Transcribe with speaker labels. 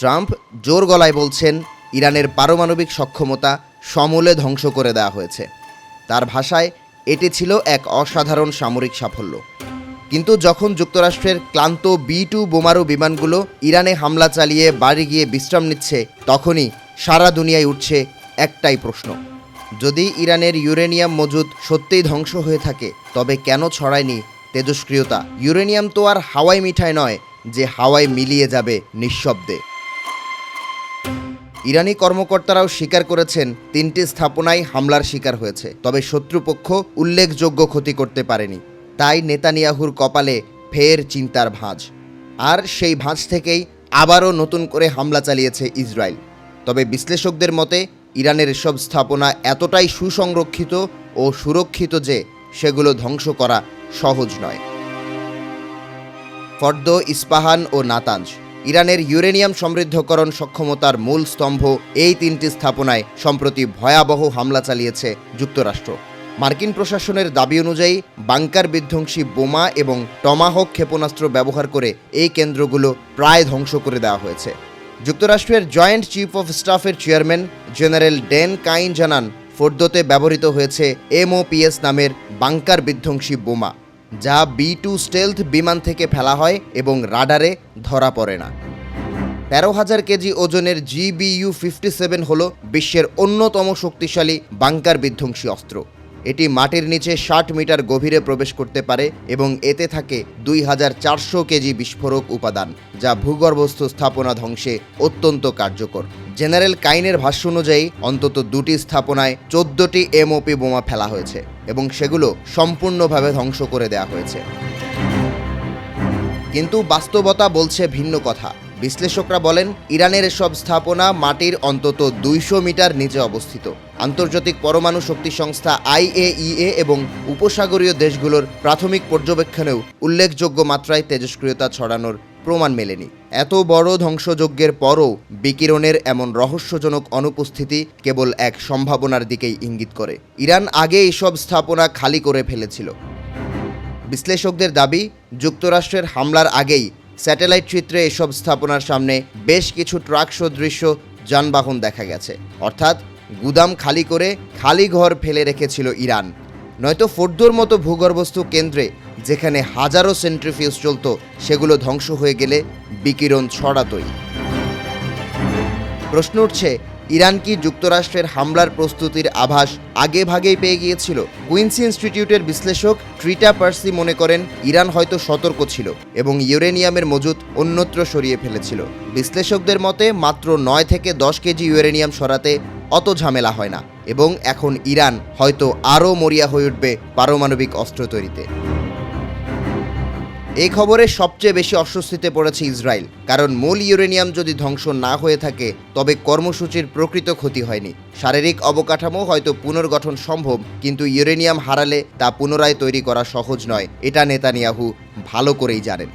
Speaker 1: Trump জোর গলায় বলছেন ইরানের পারমাণবিক সক্ষমতা সমূলে ধ্বংস করে দেওয়া হয়েছে। তার ভাষায় এটি ছিল এক অসাধারণ সামরিক সাফল্য। কিন্তু যখন যুক্তরাষ্ট্রের ক্লান্ত B-2 বোমারু বিমানগুলো ইরানে হামলা চালিয়ে বাড়ি গিয়ে বিশ্রাম নিচ্ছে, তখনই সারা দুনিয়ায় উঠছে একটাই প্রশ্ন: যদি ইরানের ইউরেনিয়াম মজুদ সত্যিই ধ্বংস হয়ে থাকে, তবে কেন ছড়ায়নি তেজস্ক্রিয়তা? ইউরেনিয়াম তো আর হাওয়ায় মিঠাই নয় যে হাওয়ায় মিলিয়ে যাবে নিঃশব্দে। ইরানি কর্মকর্তারাও স্বীকার করেছেন 3টি স্থাপনায় হামলার শিকার হয়েছে, তবে শত্রুপক্ষ উল্লেখযোগ্য ক্ষতি করতে পারেনি। তাই নেতানিয়াহুর কপালে ফের চিন্তার ভাঁজ। আর সেই ভাঁজ থেকেই আবারও নতুন করে হামলা চালিয়েছে ইসরায়েল। তবে বিশ্লেষকদের মতে ইরানের এসব স্থাপনা এতটাই সুসংরক্ষিত ও সুরক্ষিত যে সেগুলো ধ্বংস করা সহজ নয়। ফর্দ, ইস্পাহান ও নাতাঞ্জ ইরানের ইউরেনিয়াম সমৃদ্ধকরণ সক্ষমতার মূল স্তম্ভ। এই 3টি স্থাপনায় সম্প্রতি ভয়াবহ হামলা চালিয়েছে যুক্তরাষ্ট্র। মার্কিন প্রশাসনের দাবি অনুযায়ী বাংকার বিধ্বংসী বোমা এবং টমাহক ক্ষেপণাস্ত্র ব্যবহার করে এই কেন্দ্রগুলো প্রায় ধ্বংস করে দেওয়া হয়েছে। যুক্তরাষ্ট্রের জয়েন্ট চিফ অফ স্টাফের চেয়ারম্যান জেনারেল ড্যান কাইন জানান, ফোর্দোতে ব্যবহৃত হয়েছে MOPS নামের বাংকার বিধ্বংসী বোমা, যা B-2 স্টেলথ বিমান থেকে ফেলা হয় এবং রাডারে ধরা পড়ে না। 13,000 কেজি ওজনের GBU-57 হল বিশ্বের অন্যতম শক্তিশালী বাংকার বিধ্বংসী অস্ত্র। এটি মাটির নিচে 60 মিটার গভীরে প্রবেশ করতে পারে এবং এতে থাকে 2,400 কেজি বিস্ফোরক উপাদান, যা ভূগর্ভস্থ স্থাপনা ধ্বংসে অত্যন্ত কার্যকর। জেনারেল কাইনের ভাষ্য অনুযায়ী অন্তত 2টি স্থাপনায় 14টি MOP বোমা ফেলা হয়েছে এবং সেগুলো সম্পূর্ণভাবে ধ্বংস করে দেওয়া হয়েছে। কিন্তু বাস্তবতা বলছে ভিন্ন কথা। বিশ্লেষকরা বলেন, ইরানের এসব স্থাপনা মাটির অন্তত 200 মিটার নিচে অবস্থিত। আন্তর্জাতিক পরমাণু শক্তি সংস্থা IAEA এবং উপসাগরীয় দেশগুলোর প্রাথমিক পর্যবেক্ষণেও উল্লেখযোগ্য মাত্রায় তেজস্ক্রিয়তা ছড়ানোর প্রমাণ মেলেনি। এত বড় ধ্বংসযজ্ঞের পরও বিকিরণের এমন রহস্যজনক অনুপস্থিতি কেবল এক সম্ভাবনার দিকেই ইঙ্গিত করে। ইরান আগে এসব স্থাপনা খালি করে ফেলেছিল। বিশ্লেষকদের দাবি, যুক্তরাষ্ট্রের হামলার আগেই স্যাটেলাইট চিত্রে এসব স্থাপনার সামনে বেশ কিছু ট্রাক সদৃশ্য যানবাহন দেখা গেছে। অর্থাৎ গুদাম খালি করে খালি ঘর ফেলে রেখেছিল ইরান। নয়তো ফোর্দোর মতো ভূগর্ভস্থ কেন্দ্রে যেখানে হাজারো সেন্ট্রিফিউজ চলত, সেগুলো ধ্বংস হয়ে গেলে বিকিরণ ছড়াতই। প্রশ্ন উঠছে, ইরান কি যুক্তরাষ্ট্রের হামলার প্রস্তুতির আভাস আগে ভাগেই পেয়ে গিয়েছিল? কুইন্সি ইনস্টিটিউটের বিশ্লেষক ট্রিটা পার্সি মনে করেন, ইরান হয়তো সতর্ক ছিল এবং ইউরেনিয়ামের মজুদ অন্যত্র সরিয়ে ফেলেছিল। বিশ্লেষকদের মতে মাত্র 9 থেকে 10 কেজি ইউরেনিয়াম সরাতে অত ঝামেলা হয় না এবং এখন ইরান হয়তো আরও মরিয়া হয়ে উঠবে পারমাণবিক অস্ত্র তৈরিতে। এই খবরে সবচেয়ে বেশি অস্বস্তিতে পড়েছে ইসরায়েল, কারণ মূল ইউরেনিয়াম যদি ধ্বংস না হয়ে থাকে তবে কর্মসূচির প্রকৃত ক্ষতি হয়নি। শারীরিক অবকাঠামো হয়তো পুনর্গঠন সম্ভব, কিন্তু ইউরেনিয়াম হারালে তা পুনরায় তৈরি করা সহজ নয়। এটা নেতানিয়াহু ভালো করেই জানেন।